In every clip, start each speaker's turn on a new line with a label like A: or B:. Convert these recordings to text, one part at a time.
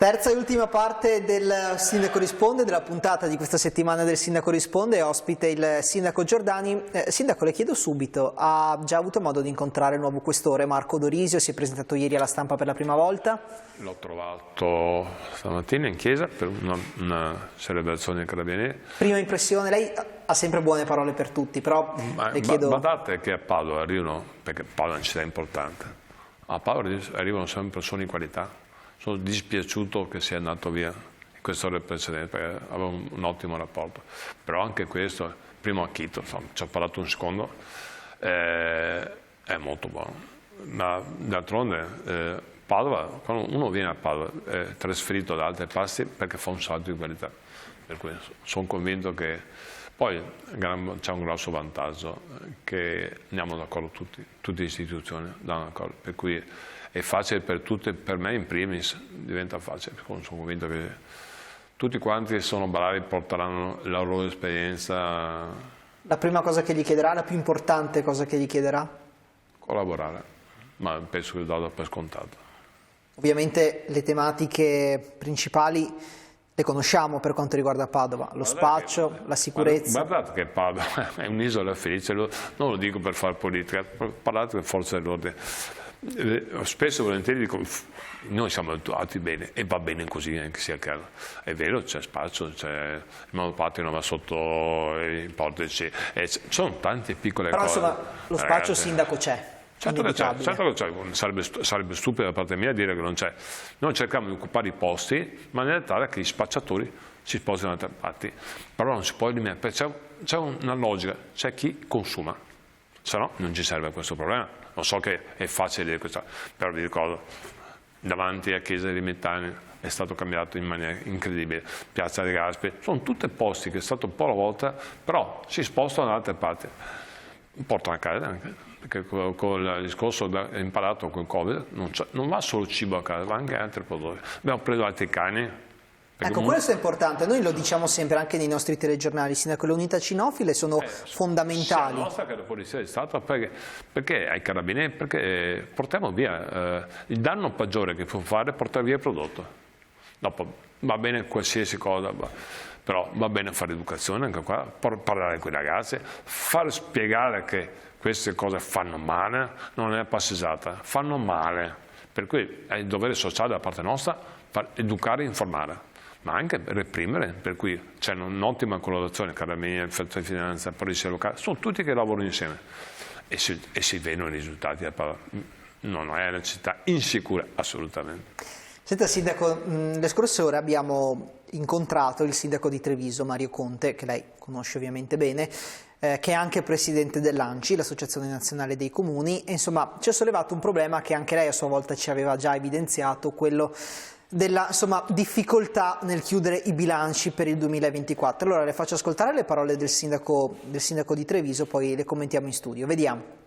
A: Terza e ultima parte del Sindaco Risponde, della puntata di questa settimana del Sindaco Risponde, ospite il Sindaco Giordani. Sindaco, le chiedo subito, ha già avuto modo di incontrare il nuovo questore Marco Dorisio? Si è presentato ieri alla stampa per la prima volta?
B: L'ho trovato stamattina in chiesa per una celebrazione dei Carabinieri.
A: Prima impressione, lei ha sempre buone parole per tutti, però le chiedo...
B: Guardate che a Padova arrivano, perché Padova è una città importante, a Padova arrivano sempre persone di qualità. Sono dispiaciuto che sia andato via il questore precedente, perché aveva un ottimo rapporto. Però anche questo, primo acchito, ci ha parlato un secondo, è molto buono. Ma d'altronde Padova, quando uno viene a Padova è trasferito da altri passi perché fa un salto di qualità. Per cui sono convinto che poi c'è un grosso vantaggio che andiamo d'accordo tutte le istituzioni, per cui è facile per tutte, per me in primis diventa facile, sono convinto che tutti quanti che sono bravi porteranno la loro esperienza.
A: La prima cosa che gli chiederà, la più importante cosa che gli chiederà?
B: Collaborare, ma penso che lo do per scontato.
A: Ovviamente le tematiche principali le conosciamo per quanto riguarda Padova, lo spaccio, la sicurezza.
B: Guardate che Padova è un'isola felice, non lo dico per fare politica, parlate con forza dell'ordine. Spesso e volentieri dico, noi siamo abituati bene e va bene così anche sia il caso. È vero, c'è spazio, c'è il monopatrio non va sotto i portici, ci sono tante piccole cose.
A: Però insomma lo spazio, sindaco, c'è.
B: Certo che c'è, sarebbe stupido da parte mia dire che non c'è. Noi cerchiamo di occupare i posti in maniera tale che gli spacciatori si spostino da altre parti, però non si può eliminare, c'è una logica, c'è chi consuma, se no non ci serve questo problema. Non so che è facile dire questo, però vi ricordo, davanti a Chiesa di Mettani è stato cambiato in maniera incredibile, Piazza dei Gaspi, sono tutti posti che è stato un po' la volta, però si spostano da altre parti. Portano a casa anche, perché con il discorso imparato con il Covid non va solo cibo a casa, va anche altri prodotti. Abbiamo preso altri cani.
A: Ecco, questo è importante, noi lo diciamo sempre anche nei nostri telegiornali, Sindaco, le unità cinofile sono fondamentali.
B: La nostra che la Polizia di Stato, perché ai Carabinieri, perché portiamo via, il danno peggiore che può fare è portare via il prodotto. Dopo va bene qualsiasi cosa, però va bene fare educazione anche qua, parlare con i ragazzi, far spiegare che queste cose fanno male, non è passeggiata, fanno male. Per cui è il dovere sociale da parte nostra educare e informare, ma anche reprimere, per cui c'è un'ottima collaborazione, Carabinieri, Finanza, Polizia Locale, sono tutti che lavorano insieme e si vedono i risultati. Non è una città insicura, assolutamente.
A: Senta Sindaco, le scorse ore abbiamo incontrato il Sindaco di Treviso, Mario Conte, che lei conosce ovviamente bene, che è anche Presidente dell'ANCI, l'Associazione Nazionale dei Comuni, e insomma ci ha sollevato un problema che anche lei a sua volta ci aveva già evidenziato, quello della difficoltà nel chiudere i bilanci per il 2024. Allora le faccio ascoltare le parole del sindaco di Treviso, poi le commentiamo in studio. Vediamo.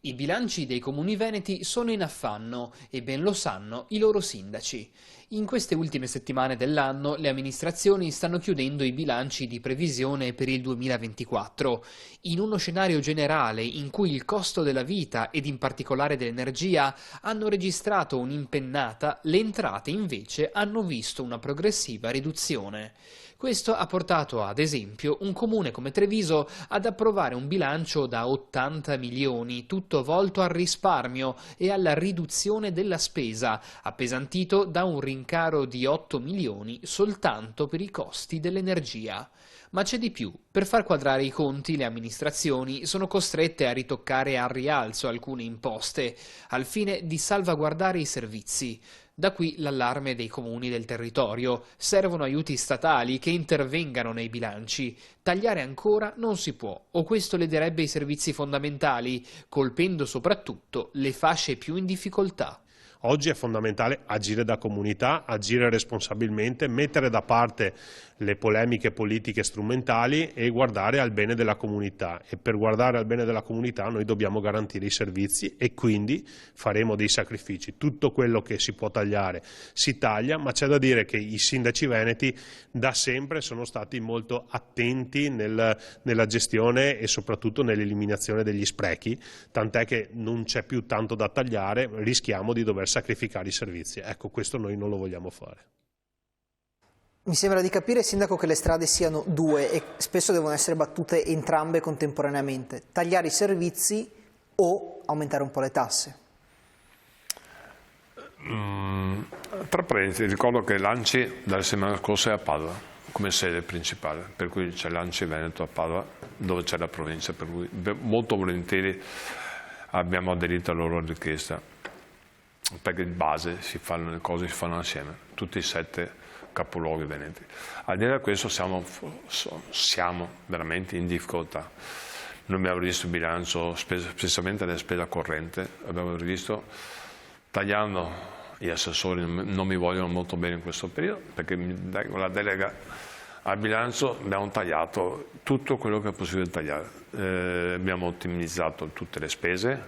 C: I bilanci dei comuni veneti sono in affanno e ben lo sanno i loro sindaci. In queste ultime settimane dell'anno le amministrazioni stanno chiudendo i bilanci di previsione per il 2024. In uno scenario generale in cui il costo della vita ed in particolare dell'energia hanno registrato un'impennata, le entrate invece hanno visto una progressiva riduzione. Questo ha portato, ad esempio, un comune come Treviso ad approvare un bilancio da 80 milioni, tutto volto al risparmio e alla riduzione della spesa, appesantito da un rincaro di 8 milioni soltanto per i costi dell'energia. Ma c'è di più. Per far quadrare i conti, le amministrazioni sono costrette a ritoccare al rialzo alcune imposte, al fine di salvaguardare i servizi. Da qui l'allarme dei comuni del territorio. Servono aiuti statali che intervengano nei bilanci. Tagliare ancora non si può, o questo lederebbe i servizi fondamentali, colpendo soprattutto le fasce più in difficoltà.
D: Oggi è fondamentale agire da comunità, agire responsabilmente, mettere da parte le polemiche politiche strumentali e guardare al bene della comunità. E per guardare al bene della comunità noi dobbiamo garantire i servizi e quindi faremo dei sacrifici. Tutto quello che si può tagliare si taglia, ma c'è da dire che i sindaci veneti da sempre sono stati molto attenti nella gestione e soprattutto nell'eliminazione degli sprechi, tant'è che non c'è più tanto da tagliare, rischiamo di dover sacrificare i servizi. Ecco, questo noi non lo vogliamo fare.
A: Mi sembra di capire, Sindaco, che le strade siano due e spesso devono essere battute entrambe contemporaneamente: tagliare i servizi o aumentare un po' le tasse.
B: Tra parentesi, ricordo che l'ANCI dalla settimana scorsa è a Padova come sede principale, per cui c'è l'ANCI Veneto a Padova, dove c'è la provincia, per cui molto volentieri abbiamo aderito alla loro richiesta, perché di base le cose si fanno assieme, tutti i 7 capoluoghi veneti. Al di là di questo siamo veramente in difficoltà. Noi abbiamo rivisto il bilancio, specialmente la spesa corrente, abbiamo rivisto tagliando. Gli assessori non mi vogliono molto bene in questo periodo, perché con la delega al bilancio abbiamo tagliato tutto quello che è possibile tagliare. Abbiamo ottimizzato tutte le spese,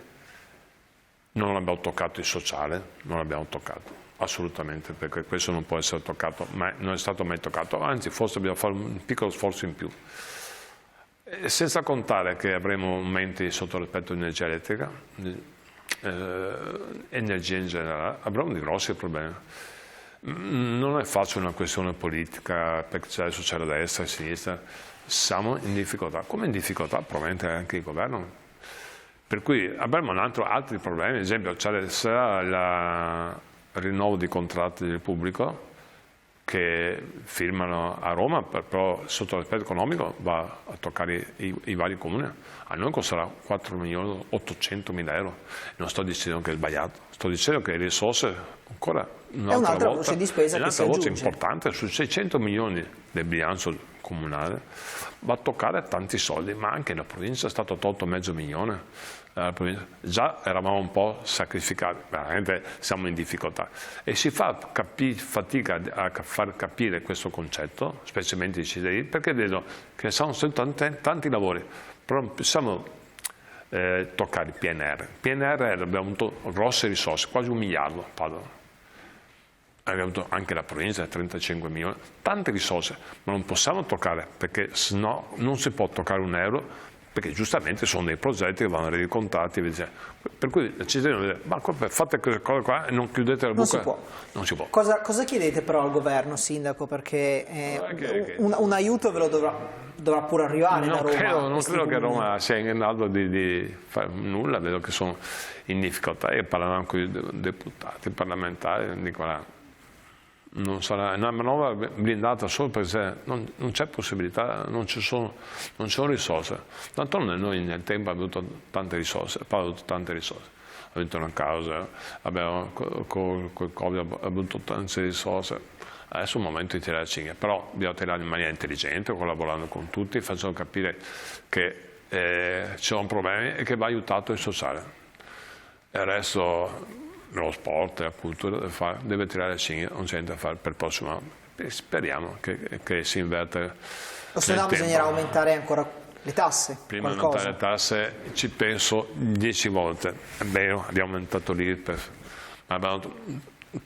B: non abbiamo toccato il sociale, non l'abbiamo toccato assolutamente, perché questo non può essere toccato, ma non è stato mai toccato, anzi forse dobbiamo fare un piccolo sforzo in più. Senza contare che avremo aumenti sotto l'aspetto di energia elettrica, energia in generale, avremo dei grossi problemi. Non è facile una questione politica, perché adesso c'è la destra e la sinistra, siamo in difficoltà, come in difficoltà probabilmente anche il governo, per cui avremo altri problemi. Ad esempio sarà il rinnovo di contratti del pubblico che firmano a Roma, però sotto l'aspetto economico va a toccare i vari comuni. A noi costerà 4.800.000 euro. Non sto dicendo che è sbagliato, sto dicendo che le risorse ancora
A: un'altra voce di spesa che si aggiunge.
B: Un'altra voce importante, su 600 milioni del bilancio comunale va a toccare tanti soldi, ma anche la provincia è stato tolto $500.000. Già eravamo un po' sacrificati, veramente siamo in difficoltà e si fa fatica a far capire questo concetto, specialmente i cittadini, perché vedo che sono tanti lavori, però non possiamo toccare il PNRR abbiamo avuto grosse risorse, quasi 1 miliardo, abbiamo avuto anche la provincia 35 milioni, tante risorse, ma non possiamo toccare, perché sennò non si può toccare un euro, perché giustamente sono dei progetti che vanno rendicontati, per cui il cittadino dice: ma fate queste cose qua e non chiudete la buca. Non si può.
A: Cosa chiedete però al governo, Sindaco? Perché un aiuto ve lo dovrà pure arrivare da Roma.
B: Non credo che Roma sia in grado di fare nulla, vedo che sono in difficoltà. Io parlavo con i deputati parlamentari, dicono: non sarà una manovra blindata solo perché non c'è possibilità, non ci sono risorse. D'altronde noi nel tempo abbiamo avuto tante risorse, abbiamo avuto una causa, abbiamo col Covid abbiamo avuto tante risorse. Adesso è il momento di tirare la cinghia, però dobbiamo tirare in maniera intelligente, collaborando con tutti, facendo capire che ci sono problemi e che va aiutato il sociale. E il resto, lo sport, la cultura deve tirare la cinghia, non c'è niente da fare per il prossimo anno. Speriamo che si inverta.
A: O se no bisognerà aumentare ancora le tasse.
B: Prima di aumentare le tasse ci penso 10 volte. È vero, abbiamo aumentato l'IRPEF, ma abbiamo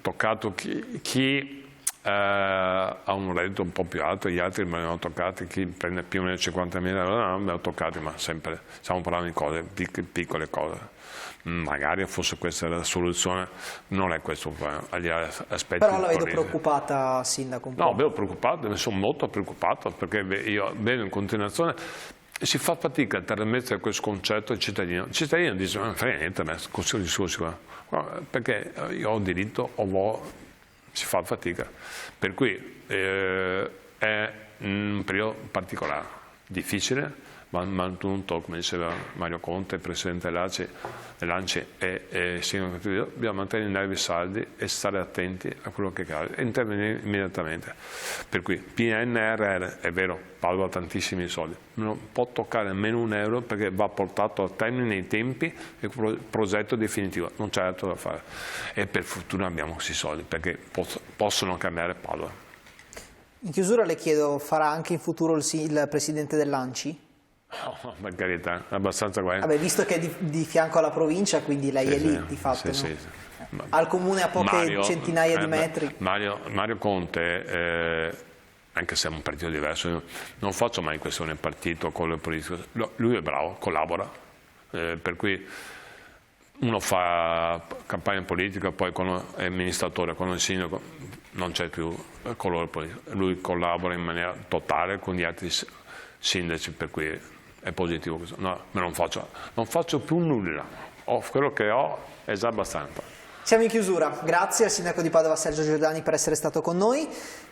B: toccato chi ha un reddito un po' più alto, gli altri non abbiamo toccati, chi prende più o meno 50.000 euro, non abbiamo toccati, ma sempre stiamo parlando di cose, piccole cose. Magari fosse questa la soluzione, non è questo agli aspetti.
A: Però la vedo preoccupata, Sindaco, un po'.
B: No, vedo preoccupato, ne sono molto preoccupato, perché io vedo in continuazione si fa fatica a trasmettere questo concetto al cittadino. Il cittadino dice: non frega niente, ma questo discorso qua, perché io ho diritto, si fa fatica. Per cui è un periodo particolare, difficile, ma mantenuto, come diceva Mario Conte, Presidente dell'ANCI e Sindaco, dobbiamo mantenere i nervi saldi e stare attenti a quello che accade e intervenire immediatamente. Per cui PNRR, è vero, Padova ha tantissimi soldi, non può toccare nemmeno un euro perché va portato a termine nei tempi il progetto definitivo, non c'è altro da fare. E per fortuna abbiamo questi soldi perché possono cambiare Padova.
A: In chiusura le chiedo, farà anche in futuro il Presidente dell'ANCI?
B: No, per carità, abbastanza guai.
A: Visto che è di fianco alla provincia, quindi lei è lì di fatto,
B: sì,
A: no?
B: sì.
A: Al comune a poche centinaia di metri.
B: Mario Conte, anche se è un partito diverso, io non faccio mai questione partito con le politiche, lui è bravo, collabora, per cui uno fa campagna politica, poi quando è amministratore, quando è sindaco, non c'è più colore politico. Lui collabora in maniera totale con gli altri sindaci, per cui è positivo. No, ma non faccio più nulla. Quello che ho è già abbastanza.
A: Siamo in chiusura. Grazie al sindaco di Padova Sergio Giordani per essere stato con noi.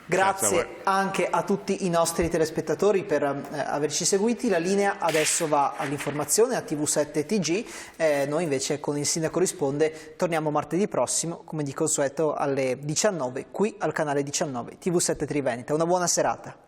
A: Grazie anche a tutti i nostri telespettatori per averci seguiti. La linea adesso va all'informazione a TV7 TG. Noi invece con il Sindaco Risponde torniamo martedì prossimo, come di consueto alle 19, qui al canale 19 TV7 Triveneta. Una buona serata.